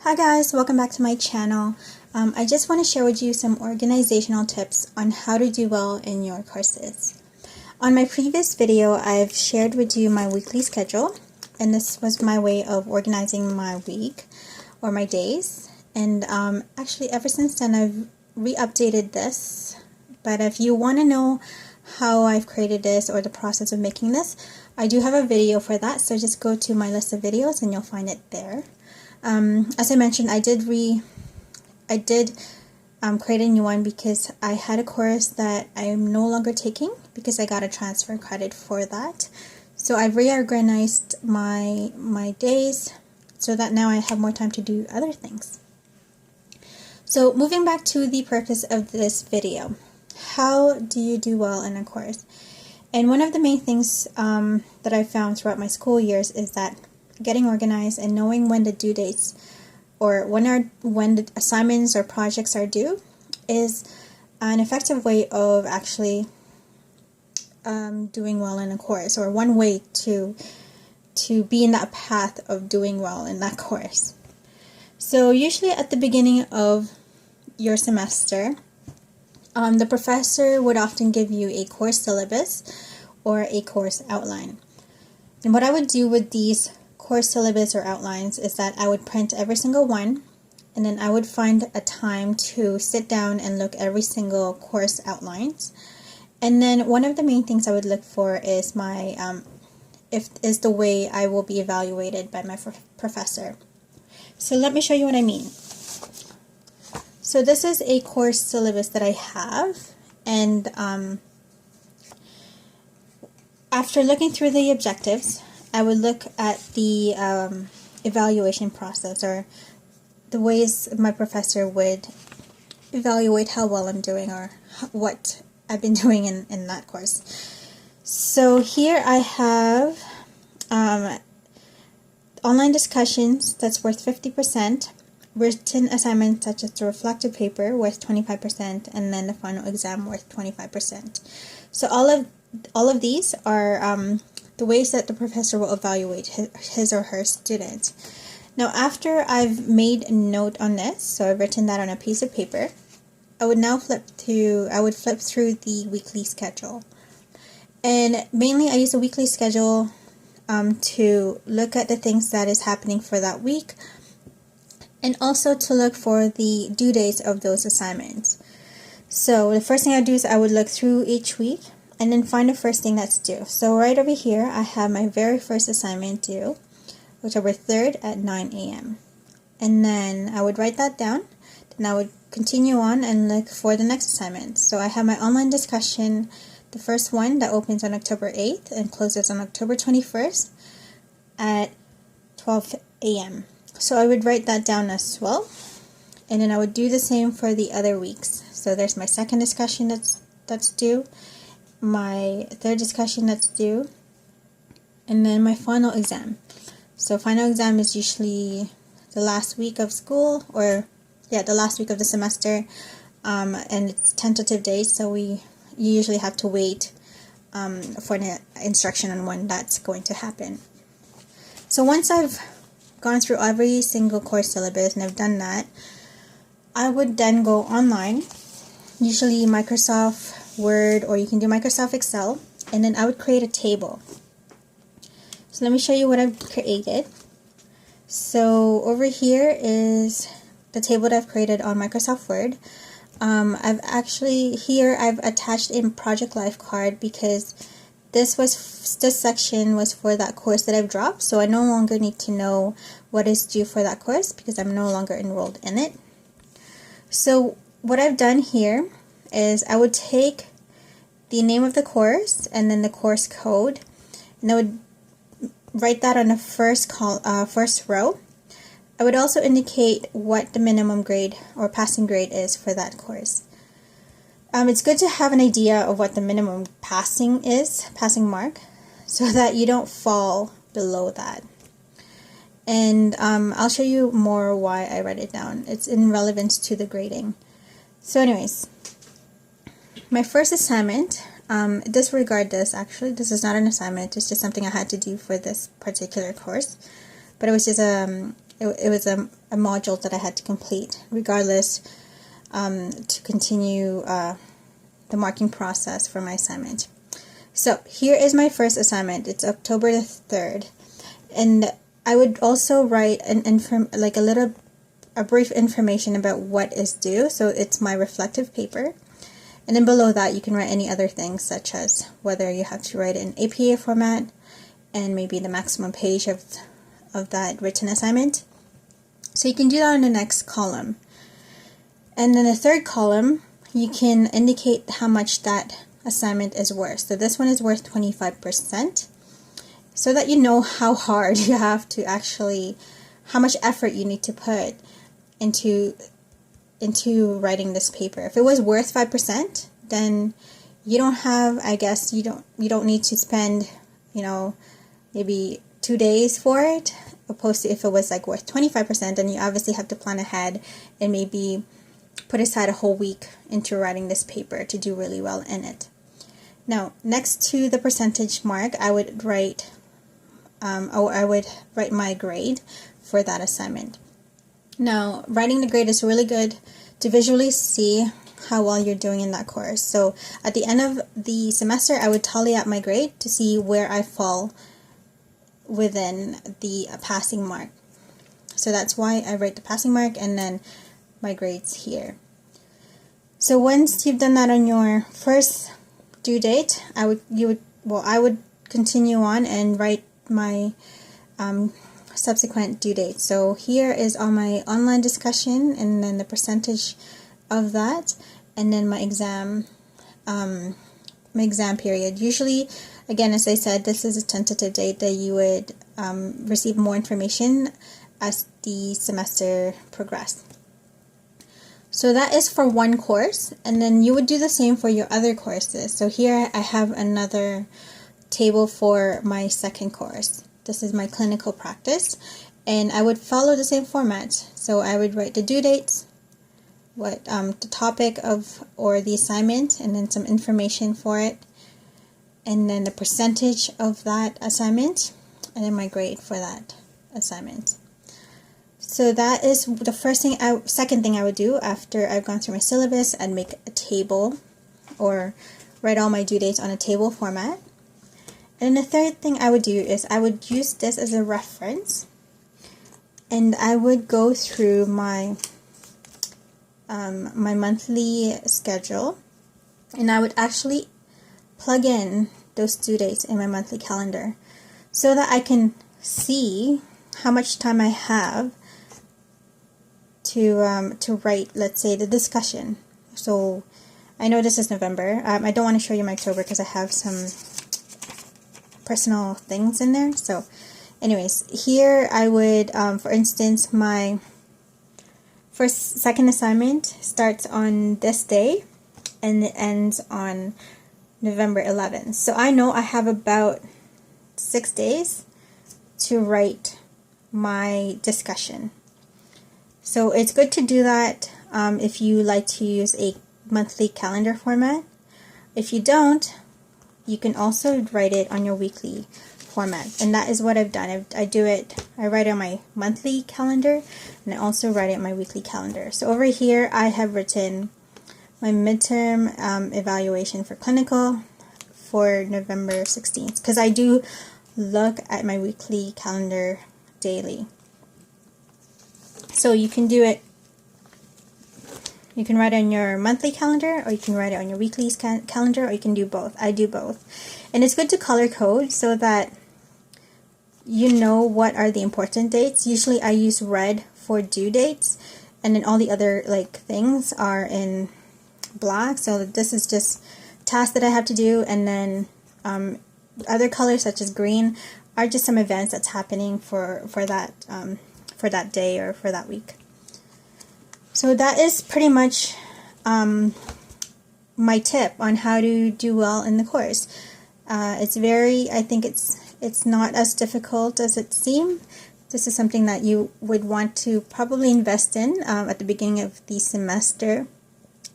Hi guys, welcome back to my channel. I just want to share with you some organizational tips on how to do well in your courses. On my previous video, I've shared with you my weekly schedule, and this was my way of organizing my week or my days. And actually ever since then I've re-updated this, but if you want to know how I've created this or the process of making this, I do have a video for that, so just go to my list of videos and you'll find it there. As I mentioned, I did create a new one because I had a course that I am no longer taking because I got a transfer credit for that. So I've reorganized my days so that now I have more time to do other things. So moving back to the purpose of this video, how do you do well in a course? And one of the main things that I found throughout my school years is that getting organized and knowing when the due dates or when the assignments or projects are due is an effective way of actually doing well in a course, or one way to be in that path of doing well in that course. So usually at the beginning of your semester, the professor would often give you a course syllabus or a course outline. And what I would do with these course syllabus or outlines is that I would print every single one, and then I would find a time to sit down and look every single course outlines. And then one of the main things I would look for is is the way I will be evaluated by my professor. So let me show you what I mean. So this is a course syllabus that I have, and after looking through the objectives, I would look at the evaluation process, or the ways my professor would evaluate how well I'm doing or what I've been doing in that course. So here I have online discussions that's worth 50%, written assignments such as the reflective paper worth 25%, and then the final exam worth 25%. So all of these are the ways that the professor will evaluate his or her students. Now, after I've made a note on this, so I've written that on a piece of paper, I would flip through the weekly schedule. And mainly I use a weekly schedule to look at the things that is happening for that week, and also to look for the due dates of those assignments. So the first thing I do is I would look through each week and then find the first thing that's due. So right over here, I have my very first assignment due, October 3rd at 9 a.m. And then I would write that down. Then I would continue on and look for the next assignment. So I have my online discussion, the first one that opens on October 8th and closes on October 21st at 12 a.m. So I would write that down as well. And then I would do the same for the other weeks. So there's my second discussion that's due, my third discussion that's due, and then my final exam. So final exam is usually the last week of school, or the last week of the semester, and it's tentative dates, so you usually have to wait for an instruction on when that's going to happen. So once I've gone through every single course syllabus and I've done that, I would then go online, usually Microsoft Word, or you can do Microsoft Excel, and then I would create a table. So let me show you what I've created. So over here is the table that I've created on Microsoft Word. I've attached a Project Life card because this section was for that course that I've dropped, so I no longer need to know what is due for that course because I'm no longer enrolled in it. So what I've done here is I would take the name of the course and then the course code, and I would write that on the first row. I would also indicate what the minimum grade or passing grade is for that course. It's good to have an idea of what the minimum passing mark, so that you don't fall below that. And I'll show you more why I write it down. It's in relevance to the grading. So anyways, my first assignment, disregard this actually, this is not an assignment, it's just something I had to do for this particular course. But it was just it was a module that I had to complete regardless, to continue the marking process for my assignment. So here is my first assignment. It's October the 3rd, and I would also write a brief information about what is due. So it's my reflective paper, and then below that you can write any other things, such as whether you have to write it in APA format and maybe the maximum page of that written assignment. So you can do that on the next column. And then the third column, you can indicate how much that assignment is worth. So this one is worth 25%, so that you know how hard you have to actually, how much effort you need to put into writing this paper. If it was worth 5%, then you don't have, I guess, you don't need to spend, maybe 2 days for it, opposed to if it was like worth 25%, then you obviously have to plan ahead and maybe put aside a whole week into writing this paper to do really well in it. Now, next to the percentage mark, I would write my grade for that assignment. Now, writing the grade is really good to visually see how well you're doing in that course. So at the end of the semester, I would tally out my grade to see where I fall within the passing mark. So that's why I write the passing mark and then my grades here. So once you've done that on your first due date, I would continue on and write my subsequent due date. So here is all my online discussion, and then the percentage of that, and then my exam period. Usually, again, as I said, this is a tentative date that you would receive more information as the semester progressed. So that is for one course, and then you would do the same for your other courses. So here I have another table for my second course. This is my clinical practice, and I would follow the same format. So I would write the due dates, the topic of or the assignment, and then some information for it, and then the percentage of that assignment, and then my grade for that assignment. So that is the second thing I would do after I've gone through my syllabus. I'd make a table or write all my due dates on a table format. And the third thing I would do is I would use this as a reference, and I would go through my my monthly schedule, and I would actually plug in those due dates in my monthly calendar so that I can see how much time I have to write, let's say, the discussion. So I know this is November. I don't want to show you my October because I have some personal things in there. So anyways, here I would, for instance, my second assignment starts on this day and it ends on November 11th. So I know I have about 6 days to write my discussion. So it's good to do that if you like to use a monthly calendar format. If you don't, you can also write it on your weekly format, and that is what I've done. I write on my monthly calendar, and I also write it on my weekly calendar. So over here I have written my midterm evaluation for clinical for November 16th, because I do look at my weekly calendar daily. So you can do it, you can write it on your monthly calendar, or you can write it on your weekly calendar, or you can do both. I do both. And it's good to color code so that you know what are the important dates. Usually I use red for due dates, and then all the other things are in black. So this is just tasks that I have to do, and then other colors such as green are just some events that's happening for that day or for that week. So that is pretty much my tip on how to do well in the course. I think it's not as difficult as it seems. This is something that you would want to probably invest in at the beginning of the semester,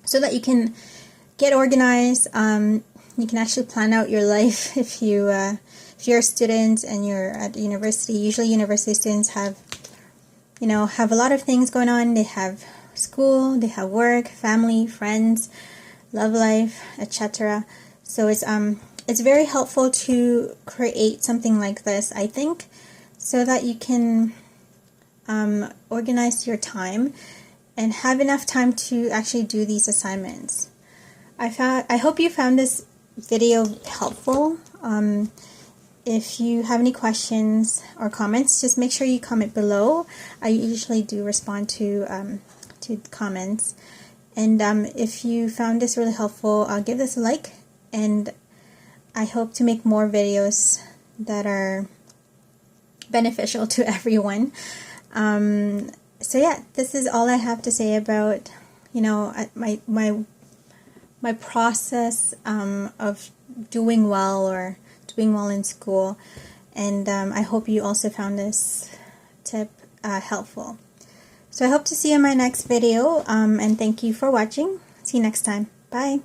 so that you can get organized. You can actually plan out your life if you're a student and you're at university. Usually university students have have a lot of things going on. They have school, they have work, family, friends, love life, etc. So it's very helpful to create something like this, I think, so that you can organize your time and have enough time to actually do these assignments. I hope you found this video helpful. If you have any questions or comments, just make sure you comment below. I usually do respond to comments. And if you found this really helpful, give this a like. And I hope to make more videos that are beneficial to everyone. So yeah, this is all I have to say about my process of doing well in school, and I hope you also found this tip helpful. So I hope to see you in my next video, and thank you for watching. See you next time. Bye.